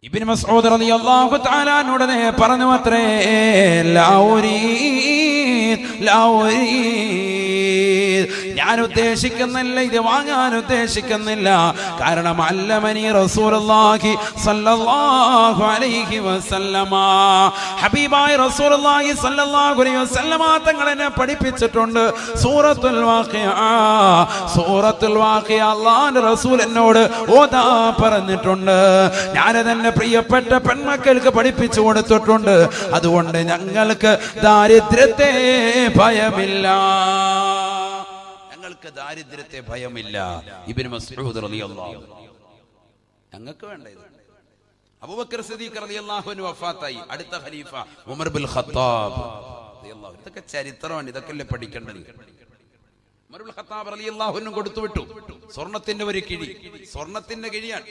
ഇബ്നു മസ്ഊദ് റളിയല്ലാഹു തആല ഉടനെ പറഞ്ഞു അത്രേ, ലാ ഉരീദ്, ഞാൻ ഉദ്ദേശിക്കുന്നില്ല, ഇത് വാങ്ങാൻ ഉദ്ദേശിക്കുന്നില്ല. കാരണം അല്ലമനി റസൂലുള്ളാഹി സ്വല്ലല്ലാഹു അലൈഹി വസല്ലമ, ഹബീബായ റസൂലുള്ളാഹി സ്വല്ലല്ലാഹു അലൈഹി വസല്ലമ തങ്ങൾ എന്നെ പഠിപ്പിച്ചിട്ടുണ്ട്. സൂറത്തുൽ വാഖിയ അല്ലാഹുവിന്റെ റസൂൽ എന്നോട് ഓതാ പറഞ്ഞിട്ടുണ്ട്. ഞാനതെന്നെ പ്രിയപ്പെട്ട പെൺമക്കൾക്ക് പഠിപ്പിച്ചു കൊടുത്തിട്ടുണ്ട്. അതുകൊണ്ട് ഞങ്ങൾക്ക് ദാരിദ്ര്യത്തെ ഭയമില്ല, ഞങ്ങൾക്ക് ദാരിദ്ര്യത്തെ ഭയമില്ല. ഇബ്നു മസ്ഊദ് റളിയല്ലാഹു അൻഹു, ഞങ്ങൾക്ക് വേണ്ട ഇത്. അബൂബക്കർ സിദ്ദീഖ് റളിയല്ലാഹു അൻഹു വഫാത്തായി. അടുത്ത ഖലീഫ ഉമർ ബിൻ ഖത്താബ് റളിയല്ലാഹു അൻഹു. ഇതൊക്കെ ചരിത്രമാണ്, ഇതൊക്കെയല്ലേ പഠിക്കേണ്ടത്. ഉമർ ബിൻ ഖത്താബ് റളിയല്ലാഹു അൻഹു കൊടുത്തു വിട്ടു സ്വർണത്തിന്റെ ഒരു കിഴി, സ്വർണത്തിന്റെ കിഴിയാണ്.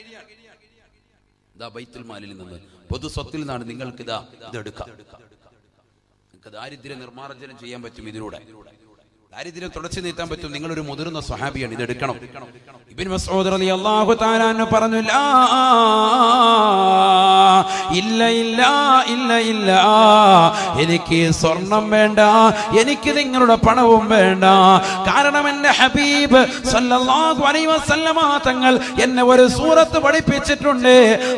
ഇതാ ബൈത്തുൽ മാലിൽ നിന്ന്, പൊതു സ്വത്തിൽ നിന്നാണ്, നിങ്ങൾക്ക് ഇതാ ഇതെടുക്കാം. നിങ്ങൾക്ക് ദാരിദ്ര്യ നിർമ്മാർജ്ജനം ചെയ്യാൻ പറ്റും, ഇതിലൂടെ ദാരിദ്ര്യം തുടച്ചു നീട്ടാൻ പറ്റും. നിങ്ങളൊരു മുതിർന്ന സ്വഹാബിയാണ്, ഇതെടുക്കണം. ഇബ്നു മസ്ഊദ് റളിയല്ലാഹു തആല അൻഹു പറഞ്ഞു, ഇല്ല ഇല്ല ഇല്ല ഇല്ല, എനിക്ക് സ്വർണം വേണ്ട, എനിക്ക് നിങ്ങളുടെ പണവും വേണ്ട. കാരണം എന്റെ ഹബീബ് സല്ലല്ലാഹു അലൈഹി വസല്ലമ തങ്ങൾ എന്നെ ഒരു സൂറത്ത് പഠിപ്പിച്ചിട്ടുണ്ട്.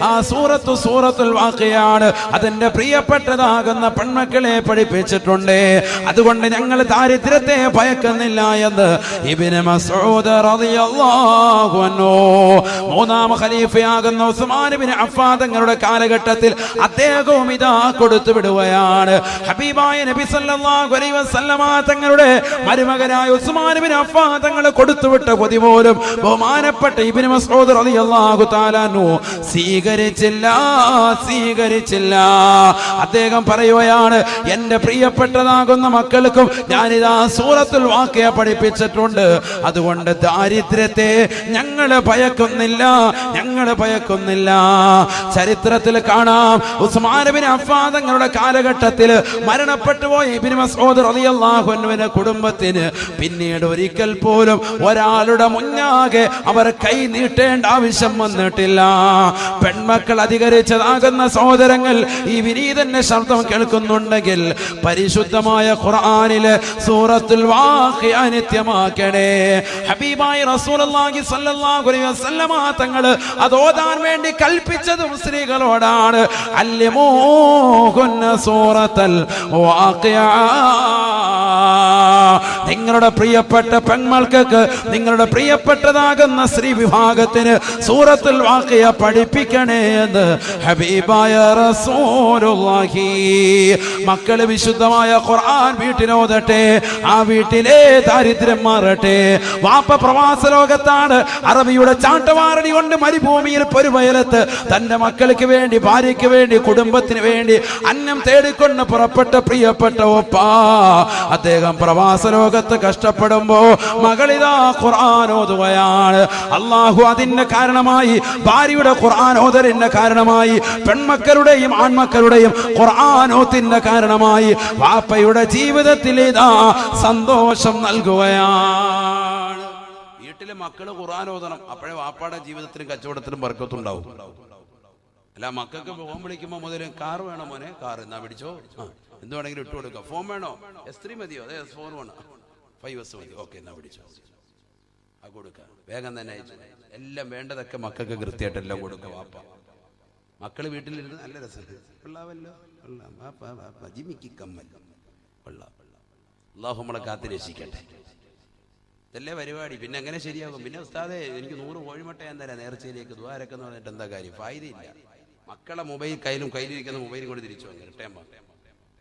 ആ സൂറത്തുൽ വാഖിയാണ്. അതെന്റെ പ്രിയപ്പെട്ടതാകുന്ന പെൺമക്കളെ പഠിപ്പിച്ചിട്ടുണ്ട്. അതുകൊണ്ട് ഞങ്ങൾ ദാരിദ്ര്യത്തെ ഭയക്കുന്നില്ല എന്ന് ഇബ്നു മസ്ഊദ് റളിയല്ലാഹു അൻഹു. മൂന്നാം ഖലീഫയാകുന്ന ഉസ്മാൻ ഇബ്നു അഫ്ഫാൻ തങ്ങളുടെ കാലഘട്ടത്തിൽ അദ്ദേഹവും ഇതാ കൊടുത്തു വിടുകയാണ്. ഹബീബായ നബി സല്ലല്ലാഹു അലൈഹി വസല്ലമ തങ്ങളുടെ മരുമകനായ ഉസ്മാൻ ഇബ്നു അഫ്ഫാൻ തങ്ങൾ കൊടുത്തുവിട്ട പൊതി പോലും ബഹുമാനപ്പെട്ട ഇബ്നു മസ്ഊദ് റളിയല്ലാഹു തആല അൻഹു സ്വീകരിച്ചില്ല. അദ്ദേഹം പറയുകയാണ്, എന്റെ പ്രിയപ്പെട്ടതാകുന്ന മക്കൾക്കും ഞാനിതാ സൂറത്തുൽ വാഖിയ പഠിപ്പിച്ചിട്ടുണ്ട്. അതുകൊണ്ട് ദാരിദ്ര്യത്തെ ഞങ്ങൾ ഭയക്കുന്നില്ല. ചരിത്രത്തിൽ കാണാം, ഉസ്മാൻ ഇബ്നു അഫ്ഫാൻ തങ്ങളുടെ കാലഘട്ടത്തിൽ മരണപ്പെട്ടു പോയ ഇബ്നു മസ്ഊദ് റളിയല്ലാഹു അൻഹുവിന്റെ കുടുംബത്തിന് പിന്നീട് ഒരിക്കൽ പോലും ഒരാളുടെ മുന്നാകെ അവർ കൈ നീട്ടേണ്ട ആവശ്യം വന്നിട്ടില്ല. പെൺമക്കൾ അധികരിച്ചതാകുന്ന സഹോദരങ്ങൾ, ഈ വിനീതന്റെ ശബ്ദം കേൾക്കുന്നുണ്ടെങ്കിൽ പരിശുദ്ധമായ ഖുർആനിലെ സൂറത്തുൽ വാഖിയ നിത്യമാക്കണേ. ഹബീബായ റസൂലുള്ളാഹി സ്വല്ലല്ലാഹു അലൈഹി വസല്ലമ തങ്ങൾ അത് ഓതാൻ വേണ്ടി കൽപ്പിച്ചതും സ്ത്രീകളോടാണ്. അല്ലിമൂഹുന്ന സൂറത്തുൽ വാഖിയ. നിങ്ങളുടെ പ്രിയപ്പെട്ട പെൺമക്കൾക്ക്, നിങ്ങളുടെ പ്രിയപ്പെട്ടതാകുന്ന സ്ത്രീ വിഭാഗത്തിന് സൂറത്തുൽ വാഖിയ പഠിപ്പിക്കണേ എന്ന് ഹബീബായ റസൂലുള്ളാഹി. മക്കള് വിശുദ്ധമായ ഖുർആൻ വീട്ടിലോതട്ടെ, ആ വീട്ടിലെ ദാരിദ്ര്യം മാറട്ടെ. വാപ്പ പ്രവാസ ലോകത്താണ്, അറബിയുടെ ചാട്ടവാറടി കൊണ്ട് മരുഭൂമിയിൽ പൊരുവയലത്ത് തന്റെ മക്കൾക്ക് വേണ്ടി, ഭാര്യയ്ക്ക് വേണ്ടി, കുടുംബത്തിന് വേണ്ടി അന്നം തേടിക്കൊണ്ട് പുറപ്പെട്ട പ്രിയപ്പെട്ട ഒപ്പ, അദ്ദേഹം പ്രവാസ ലോകത്ത് കഷ്ടപ്പെടുമ്പോ മകളിതാ ഖുർആൻ ഓതുകയാണ്. അള്ളാഹു അതിന്റെ കാരണമായി, ഭാര്യയുടെ ഖുർആൻ ഓതലിന്റെ കാരണമായി, പെൺമക്കളുടെയും ആൺമക്കളുടെയും ഖുർആനോത്തിന്റെ കാരണമായി വാപ്പയുടെ ജീവിതത്തിൽ ഇതാ സന്തോഷം നൽകുകയാണ്. വീട്ടിലെ മക്കള് ഖുർആൻ ഓതണം, അപ്പോഴേ വാപ്പയുടെ ജീവിതത്തിലും കച്ചവടത്തിലും ബർക്കത്തുണ്ടാവും. അല്ല, മക്കൾക്ക് ഫോൺ വിളിക്കുമ്പോ മുതൽ കാർ വേണോ മോനെ, കാർ എന്നാ പിടിച്ചോ, എന്ത് വേണമെങ്കിലും ഇട്ട് കൊടുക്കാം. ഫോൺ വേണോ, S3 മതിയോ, അതെ S4 വേണം, 5S മതി, ഓക്കെ എന്നാ പിടിച്ചോ, ആ കൊടുക്ക, വേഗം തന്നെ അയച്ചു. എല്ലാം വേണ്ടതൊക്കെ മക്കൾക്ക് കൃത്യമായിട്ട് എല്ലാം കൊടുക്കുക വാപ്പ. മക്കള് വീട്ടിലിരുന്ന് നല്ല രസം, കൊള്ളാവല്ലോ, ജിമിക്ക് കമ്മൽ, കൊള്ളാം. അല്ലാഹു നമ്മളെ കാത്ത് രക്ഷിക്കട്ടെ. ഇതല്ലേ പരിപാടി. പിന്നെ എങ്ങനെ ശരിയാകും? പിന്നെ ഉസ്താദേ എനിക്ക് 100 കോഴിമുട്ട ഞാൻ തരാം നേർച്ചയിലേക്ക്, ദ്വാരക്കെന്ന് പറഞ്ഞിട്ട് എന്താ കാര്യം? ഫായിദയില്ല. മക്കളെ മൊബൈൽ കയ്യിലിരിക്കുന്ന മൊബൈലും കൊണ്ട് തിരിച്ചു വന്നു കിട്ടേമ്പോ.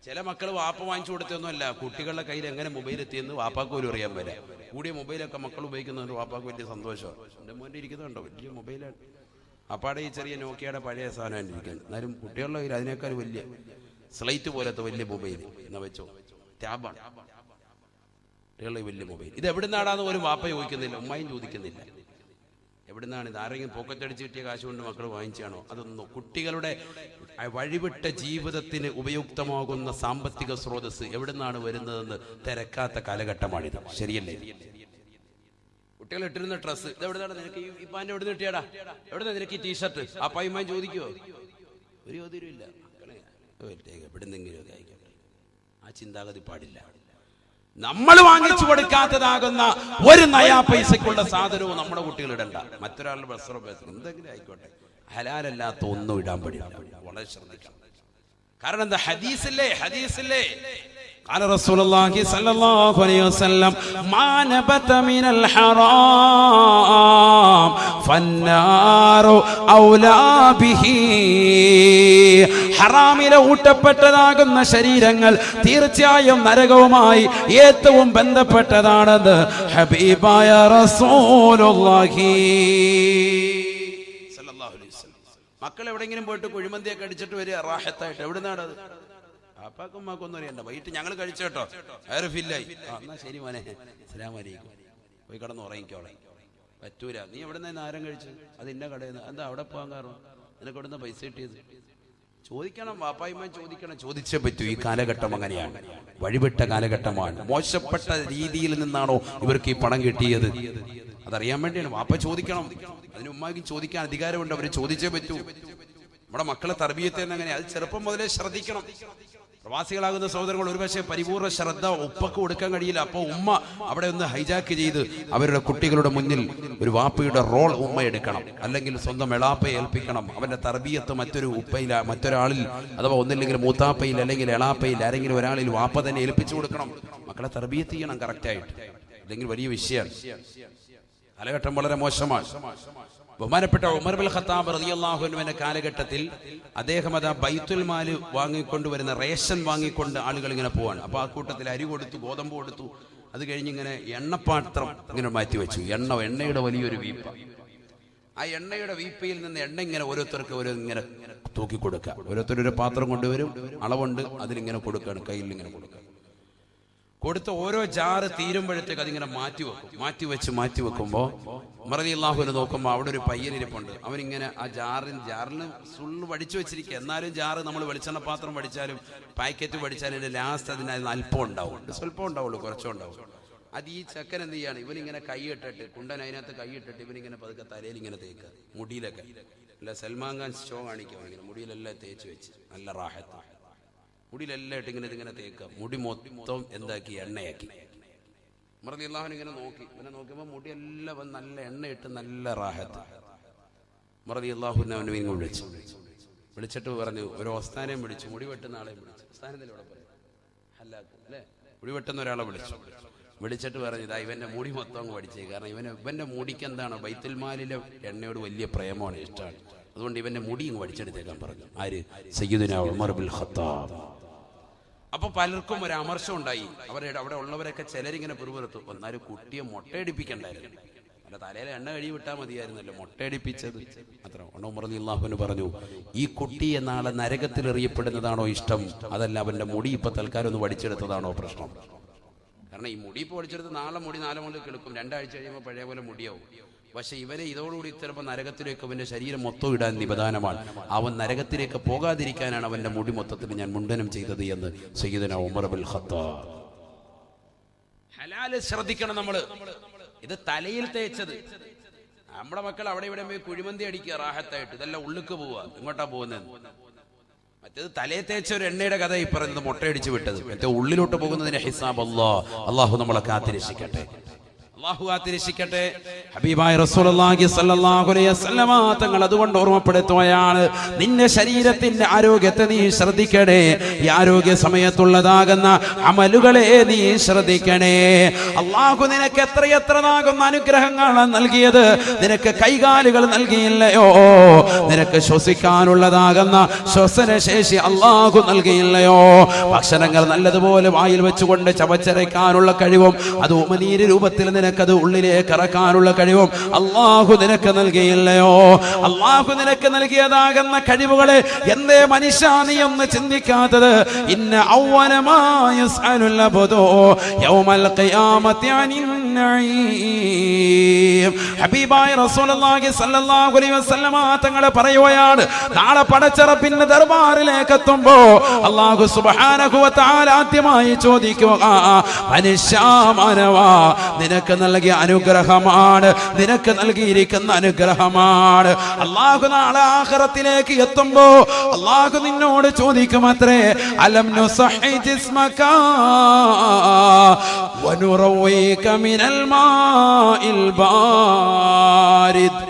ചില മക്കൾ വാപ്പ വാങ്ങിച്ചു കൊടുത്തൊന്നുമല്ല, കുട്ടികളുടെ കയ്യിൽ എങ്ങനെ മൊബൈൽ എത്തിയെന്ന് വാപ്പാക്ക് പോലും അറിയാൻ വരാം. കൂടിയ മൊബൈലൊക്കെ മക്കൾ ഉപയോഗിക്കുന്നതുകൊണ്ട് വാപ്പാക്ക് വലിയ സന്തോഷമാണ്. എൻ്റെ മോൻ്റെ ഇരിക്കുന്നുണ്ടോ, വലിയ മൊബൈലാണ്. അപ്പാടെ ഈ ചെറിയ നോക്കിയുടെ പഴയ സാധനം ഇരിക്കുന്നത്. എന്നാലും കുട്ടികളുടെ കയ്യിൽ അതിനേക്കാൾ വലിയ സ്ലൈറ്റ് പോലത്തെ വലിയ മൊബൈൽ എന്നാ വെച്ചോ, ടാബാണ് കുട്ടികളുടെ വലിയ മൊബൈൽ. ഇത് എവിടുന്നാടാന്ന് ഒരു വാപ്പ ചോദിക്കുന്നില്ല, ഉമ്മയും ചോദിക്കുന്നില്ല. എവിടുന്നാണ് ഇത്? ആരെങ്കിലും പോക്കറ്റടിച്ച് കിട്ടിയ കാശ് കൊണ്ട് മക്കൾ വാങ്ങിച്ചാണോ? അതൊന്നും. കുട്ടികളുടെ വഴിവിട്ട ജീവിതത്തിന് ഉപയുക്തമാകുന്ന സാമ്പത്തിക സ്രോതസ് എവിടുന്നാണ് വരുന്നതെന്ന് തിരക്കാത്ത കാലഘട്ടമാണിത്. ശരിയല്ലേ? കുട്ടികൾ ഇട്ടിരുന്ന ഡ്രസ്സ് ഇത് എവിടുന്നാണ്? നിനക്ക് ഈ പാൻറ് എവിടെ നിന്ന് കിട്ടിയാടാ? എവിടെ നിനക്ക് ഈ ടീഷർട്ട്? ആ പൈമാൻ ചോദിക്കുവോ? ഒരു യോതിരുമില്ല. എവിടുന്നെങ്കിലുമൊക്കെ ആയിക്കോട്ടെ, ആ ചിന്താഗതി പാടില്ല. നമ്മൾ വാങ്ങിച്ചു കൊടുക്കാത്തതാകുന്ന ഒരു നയാ പൈസക്കുള്ള സാധനവും നമ്മുടെ കുട്ടികൾ ഇടണ്ട. മറ്റൊരാളുടെ വസ്ത്രം എന്തെങ്കിലും ആയിക്കോട്ടെ, ഹലാലല്ലാത്ത ഒന്നും ഇടാൻ പാടില്ല. വളരെ ശ്രദ്ധിക്കണം. കാരണം എന്താ? ഹദീസില്ലേ قال رسول الله صلى الله عليه وسلم ما نبت من الحرام فالنار أولى به. ഹറാമിലെ ഊട്ടപ്പെട്ടതാകുന്ന ശരീരങ്ങൾ തീർച്ചയായും നരകവുമായി ഏറ്റവും ബന്ധപ്പെട്ടതാണെന്ന് ഹബീബായ റസൂലുള്ളാഹി സല്ലല്ലാഹു അലൈഹി വസല്ലം. മക്കൾ എവിടെയെങ്കിലും പോയിട്ട് കുഴിമന്തിയൊക്കെ അടിച്ചിട്ട് വരിക റാഹത്തായിട്ട്. എവിടുന്നാണ് അത്? അപ്പാക്കും ഉമ്മാക്കൊന്നും അറിയണ്ട. വൈകിട്ട് ഞങ്ങൾ കഴിച്ചു കേട്ടോ, വയറ് ഫില്ലായി. എന്നാ ശരി മോനെ, അസ്സലാമു അലൈക്കും, പോയി കിടന്ന് ഉറങ്ങിക്കോളെ. പറ്റൂല. നീ എവിടെ നിന്ന് ആരം കഴിച്ചു? അത് ഇന്ന കടയിൽ നിന്ന്. എന്താ അവിടെ പോകാൻ കാരണം? നിനക്ക് എവിടെ നിന്ന് പൈസ കിട്ടിയത്? ചോദിക്കണം, വാപ്പായ്മ ചോദിക്കണം. ചോദിച്ചേ പറ്റൂ. ഈ കാലഘട്ടം അങ്ങനെയാണ്, വഴിവിട്ട കാലഘട്ടമാണ്. മോശപ്പെട്ട രീതിയിൽ നിന്നാണോ ഇവർക്ക് ഈ പണം കിട്ടിയത്? അതറിയാൻ വേണ്ടിയാണ് വാപ്പ ചോദിക്കണം. അതിന് ഉമ്മാക്ക് ചോദിക്കാൻ അധികാരമുണ്ട്. അവർ ചോദിച്ചേ പറ്റൂ. നമ്മുടെ മക്കളെ തർബീയത്ത് തന്നെ അങ്ങനെ, അത് ചെറുപ്പം മുതലേ ശ്രദ്ധിക്കണം. പ്രവാസികളാകുന്ന സഹോദരങ്ങൾ ഒരുപക്ഷെ പരിപൂർണ്ണ ശ്രദ്ധ ഉപ്പക്ക് കൊടുക്കാൻ കഴിയില്ല. അപ്പോൾ ഉമ്മ അവിടെ ഒന്ന് ഹൈജാക്ക് ചെയ്ത് അവരുടെ കുട്ടികളുടെ മുന്നിൽ ഒരു വാപ്പയുടെ റോൾ ഉമ്മ എടുക്കണം, അല്ലെങ്കിൽ സ്വന്തം എളാപ്പയെ ഏൽപ്പിക്കണം. അവന്റെ തർബീയത്ത് മറ്റൊരാളിൽ, അഥവാ ഒന്നില്ലെങ്കിൽ മൂത്താപ്പയിൽ അല്ലെങ്കിൽ എളാപ്പയിൽ ആരെങ്കിലും ഒരാളിൽ വാപ്പ തന്നെ ഏൽപ്പിച്ചു കൊടുക്കണം. മക്കളെ തർബീയത്ത് ചെയ്യണം കറക്റ്റായിട്ട്, അല്ലെങ്കിൽ വലിയ വിഷയമാണ്. കാലഘട്ടം വളരെ മോശമാണ്. ബഹുമാനപ്പെട്ട ഉമർ ബിൻ ഖത്താബ് റളിയല്ലാഹു അൻഹുവിന്റെ കാലഘട്ടത്തിൽ അദ്ദേഹം അതാ ബൈത്തുൽ മാൽ വാങ്ങിക്കൊണ്ടുവരുന്ന റേഷൻ വാങ്ങിക്കൊണ്ട് ആളുകൾ ഇങ്ങനെ പോവാണ്. അപ്പോൾ ആ കൂട്ടത്തിൽ അരി കൊടുത്തു, ഗോതമ്പ് കൊടുത്തു. അത് കഴിഞ്ഞ് ഇങ്ങനെ എണ്ണപ്പാത്രം ഇങ്ങനെ മാറ്റി വെച്ചു. എണ്ണയുടെ വലിയൊരു വീപ്പ. ആ എണ്ണയുടെ വീപ്പയിൽ നിന്ന് എണ്ണ ഇങ്ങനെ ഓരോരുത്തർക്ക് ഇങ്ങനെ തൂക്കി കൊടുക്കുക. ഓരോരുത്തരൊരു പാത്രം കൊണ്ടുവരും, അളവുണ്ട്, അതിലിങ്ങനെ കൊടുക്കുകയാണ്, കയ്യിൽ ഇങ്ങനെ കൊടുക്കുക. കൊടുത്ത ഓരോ ജാറ് തീരുമ്പോഴത്തേക്ക് അതിങ്ങനെ മാറ്റി വെക്കുമ്പോൾ ഉമർ റളിയല്ലാഹു അൻഹു നോക്കുമ്പോൾ അവിടെ ഒരു പയ്യനിരിപ്പുണ്ട്. അവനിങ്ങനെ ആ ജാറിന് സുള്ള് വടിച്ചു വെച്ചിരിക്കുക. എന്നാലും ജാറ് നമ്മൾ വെളിച്ചെണ്ണ പാത്രം വടിച്ചാലും പാക്കറ്റ് വടിച്ചാലും ഇതിന്റെ ലാസ്റ്റ് അതിന് അല്പം ഉണ്ടാവും, സ്വല്പം ഉണ്ടാവുള്ളൂ, കുറച്ചും ഉണ്ടാവും. അത് ഈ ചക്കൻ എന്ത് ചെയ്യാണ്? ഇവനിങ്ങനെ കൈയിട്ടിട്ട്, കുണ്ടൻ അതിനകത്ത് കൈയിട്ടിട്ട് ഇവനിങ്ങനെ പതുക്കെ തലയിൽ ഇങ്ങനെ തേക്കുക, മുടിയിലൊക്കെ. അല്ല സൽമാൻ ഖാൻ ഷോ കാണിക്കുക, ഇങ്ങനെ മുടിയിലെല്ലാം തേച്ച് വെച്ച് നല്ല റാഹത്ത്. മുടിയിലെല്ലാം ഇട്ട് ഇതിങ്ങനെ തേക്കുക. മുടി മൊത്തം എന്താക്കി? എണ്ണയാക്കി. ഉമർ റളിയല്ലാഹു അൻഹു ഇങ്ങനെ നോക്കിയപ്പോൾ മുടിയെല്ലാം നല്ല എണ്ണയിട്ട് നല്ല റാഹത്ത്. ഉമർ റളിയല്ലാഹു അൻഹു അവനെ വിളിച്ചിട്ട് പറഞ്ഞു, ഒരു ഉസ്താനെയും വിളിച്ചു, മുടി വെട്ടുന്ന ആളെയും വിളിച്ചു. ഉസ്താനെന്തായാലും ഇവിടെ പറയും ഹല്ലാക്ക് അല്ലേ, മുടി വെട്ടുന്ന ഒരാളെ വിളിച്ചിട്ട് പറഞ്ഞു, ഇതാ ഇവന്റെ മുടി മൊത്തം അങ്ങ് പഠിച്ചേ. കാരണം ഇവന്റെ മുടിക്ക് എന്താണ്? ബൈത്തുൽ മാലിലെ എണ്ണയോട് വലിയ പ്രേമമാണ്, ഇഷ്ടമാണ്. അതുകൊണ്ട് ഇവന്റെ മുടി ഇങ്ങ് പഠിച്ചെടുത്തേക്കാൻ പറഞ്ഞു. ആര്? സയ്യിദുനാ ഉമർ ബിൻ ഖത്താബ്. അപ്പൊ പലർക്കും ഒരു അമർഷം ഉണ്ടായി. അവിടെ ഉള്ളവരൊക്കെ ചിലരിങ്ങനെ പിറുപിറുത്തു, എന്നാലും കുട്ടിയെ മൊട്ടയടിപ്പിക്കണ്ടായിരുന്നു, അല്ല തലയിലെ എണ്ണ കഴി വിട്ടാൽ മതിയായിരുന്നല്ലോ, മൊട്ടയടിപ്പിച്ചത് അത്ര. ഉമർ റളിയല്ലാഹു അൻഹു പറഞ്ഞു, ഈ കുട്ടിയെ നാളെ നരകത്തിൽ എറിയപ്പെടുന്നതാണോ ഇഷ്ടം, അതല്ല അവന്റെ മുടി ഇപ്പൊ തൽക്കാലം ഒന്ന് വടിച്ചെടുത്തതാണോ പ്രശ്നം? കാരണം ഈ മുടി ഇപ്പോൾ വടിച്ചെടുത്ത് നാളെ മുടി 4 മുതൽ കിടക്കും, 2 ആഴ്ച കഴിയുമ്പോൾ പഴയ പോലെ മുടിയാവും. പക്ഷെ ഇവരെ ഇതോടുകൂടി ചിലപ്പോൾ നരകത്തിലേക്ക് അവന്റെ ശരീരം മൊത്തം ഇടാൻ നിബന്ധനമാണ്. അവൻ നരകത്തിലേക്ക് പോകാതിരിക്കാനാണ് അവന്റെ മുടി മൊത്തത്തിൽ ഞാൻ മുണ്ടനം ചെയ്തത് എന്ന് സയ്യിദുനാ ഉമർ ബിൻ ഖത്താബ്. ഹലാല് ശ്രദ്ധിക്കണം നമ്മള്. ഇത് തലയിൽ തേച്ചത്. നമ്മുടെ മക്കൾ അവിടെ ഇവിടെ പോയി കുഴിമന്തി അടിക്കുക റാഹത്തായിട്ട്, ഇതെല്ലാം ഉള്ളിക്ക് പോവുക. ഇങ്ങോട്ടാ പോകുന്നത്? മറ്റേത് തലയെ തേച്ച ഒരു എണ്ണയുടെ കഥ ഈ പറയുന്നത്, മുട്ടയടിച്ച് വിട്ടത്. മറ്റേ ഉള്ളിലോട്ട് പോകുന്നതിന്റെ ഹിസാബ് അല്ലാഹു നമ്മളെ കാത്തിരക്ഷിക്കട്ടെ. അല്ലാഹു കാത്തിരക്ഷിക്കട്ടെ. ഹബീബായ റസൂലുള്ളാഹി സ്വല്ലല്ലാഹു അലൈഹി വസല്ലമ തങ്ങൾ അതുകൊണ്ട് ഓർമ്മപ്പെടുത്തുകയാണ്, നിന്റെ ശരീരത്തിന്റെ ആരോഗ്യത്തെ നീ ശ്രദ്ധിക്കണേ. ഈ ആരോഗ്യ സമയത്തുള്ളതാകുന്ന അമലുകളെ നീ ശ്രദ്ധിക്കണേ. അല്ലാഹു നിനക്ക് എത്രയെത്രതാകുന്ന അനുഗ്രഹങ്ങളാണ് നൽകിയത്. നിനക്ക് കൈകാലുകൾ നൽകിയില്ലയോ? നിനക്ക് ശ്വസിക്കാനുള്ളതാകുന്ന ശ്വസനശേഷി അല്ലാഹു നൽകിയില്ലയോ? ഭക്ഷണങ്ങൾ നല്ലതുപോലെ വായിൽ വെച്ചുകൊണ്ട് ചവച്ചരയ്ക്കാനുള്ള കഴിവും അത് ഉമനീര് രൂപത്തിൽ നിനക്കത് ഉള്ളിലേക്ക് ഇറക്കാനുള്ള കഴിവും അല്ലാഹു നിനക്ക് നൽകിയില്ലയോ? അല്ലാഹു നിനക്ക് നൽകിയതാകുന്ന കഴിവുകളെ എന്തേ മനുഷ്യ നീ ഒന്ന് ചിന്തിക്കാത്തത്? ഇന്ന അവ്വല മാ യസ്അലുൽ അബ്ദു യൗമൽ ഖിയാമത്തി അനിൻ النعيم. ഹബീബായ റസൂലുള്ളാഹി സ്വല്ലല്ലാഹു അലൈഹി വസല്ലമ തങ്ങൾ പറയുകയാണ്, നാളെ പടച്ച റബ്ബിന്റെ ദർബാറിലേക്ക് എത്തുമ്പോ അല്ലാഹു സുബ്ഹാനഹു വ തആല ആദ്യമായി ചോദിക്കുക, മനുഷ്യാമാനവാ, നിനക്ക് നൽകിയ അനുഗ്രഹമാണ്, നിനക്ക് നൽകിയിരിക്കുന്ന അനുഗ്രഹമാണ്. അല്ലാഹു നാളെ ആഖിറത്തിലേക്ക് എത്തുമ്പോ അല്ലാഹു നിന്നോട് ചോദിക്കുമത്രേ, അലം നുസഹി ജിസ്മക വനുറവീക മിനൽ മാഇൽ ബാരിദ്.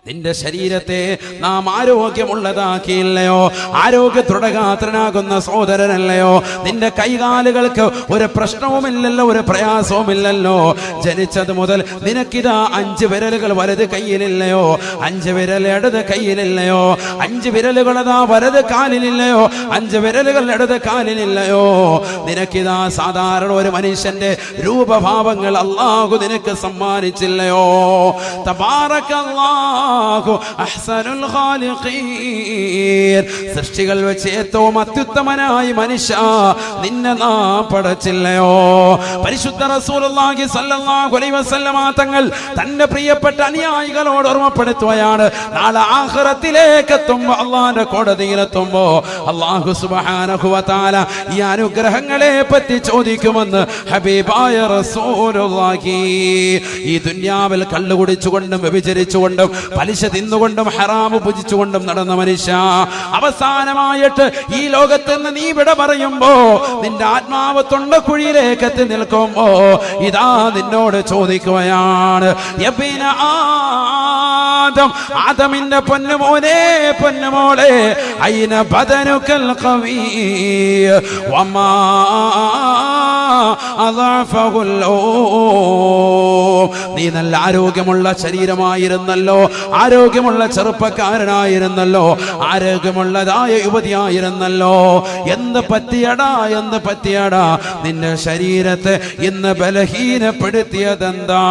നിന്റെ ശരീരത്തെ നാം ആരോഗ്യമുള്ളതാക്കിയില്ലയോ? ആരോഗ്യ ദൃഢഗാത്രനാകുന്ന സഹോദരനല്ലയോ? നിന്റെ കൈകാലുകൾക്ക് ഒരു പ്രശ്നവുമില്ലല്ലോ, ഒരു പ്രയാസവുമില്ലല്ലോ. ജനിച്ചത് മുതൽ നിനക്കിതാ 5 വിരലുകൾ വലത് കയ്യിലില്ലയോ? 5 വിരൽ ഇടത് കയ്യിലില്ലയോ? 5 വിരലുകളതാ വലത് കാലിലില്ലയോ? 5 വിരലുകൾ ഇടത് കാലിലില്ലയോ? നിനക്കിതാ സാധാരണ ഒരു മനുഷ്യന്റെ രൂപഭാവങ്ങൾ അല്ലാഹു നിനക്ക് സമ്മാനിച്ചില്ലയോ? തബാറകല്ലാഹ് അഹ്സനുൽ ഖാലിഖീൻ. സൃഷ്ടികൾ വെച്ച് ഏറ്റവും അത്യുത്തമനായി മനുഷ്യ നിന്നെ നാം പടച്ചില്ലയോ? പരിശുദ്ധ റസൂലുള്ളാഹി സ്വല്ലല്ലാഹു അലൈഹി വസല്ലമ തങ്ങൾ തന്റെ പ്രിയപ്പെട്ട അനുയായികളോട് ഓർമ്മപ്പെടുത്തുകയാണ്, നാളെ ആഖിറത്തിലേക്ക് എത്തുമ്പോ, അല്ലാഹുവിന്റെ കോടതിയിലെത്തുമ്പോ അല്ലാഹു സുബ്ഹാനഹു വ തആല ഈ അനുഗ്രഹങ്ങളെ പറ്റി ചോദിക്കുമെന്ന് ഹബീബായ റസൂലുള്ളാഹി. ഈ ദുനിയാവിൽ കള്ളു കുടിച്ചുകൊണ്ടും വ്യഭിചരിച്ചുകൊണ്ടും പലിശ തിന്നുകൊണ്ടും ഹറാമ് ഭുജിച്ചുകൊണ്ടും നടന്ന മനുഷ്യ, അവസാനമായിട്ട് ഈ ലോകത്ത് നിന്ന് നീ വിട പറയുമ്പോ നിന്റെ ആത്മാവ് തൊണ്ടക്കുഴിയിലേക്ക് എത്തി നിൽക്കുമ്പോ ഇതാ നിന്നോട് ചോദിക്കുകയാണ്, യബ്ന ആദം, ആദമിന്റെ പൊന്നുമോനെ, പൊന്നുമോളെ, ഐന ബദനുകൽ ഖവീ വമാ അദഅഫഹുൽ നീ നല്ല ആരോഗ്യമുള്ള ശരീരമായിരുന്നല്ലോ, ആരോഗ്യമുള്ള ചെറുപ്പക്കാരനായിരുന്നല്ലോ, ആരോഗ്യമുള്ളതായ യുവതിയായിരുന്നല്ലോ. എന്ത് പറ്റിയടാ, എന്ത് പറ്റിയടാ? നിന്റെ ശരീരത്തെ ഇന്ന് ബലഹീനപ്പെടുത്തിയതെന്താ?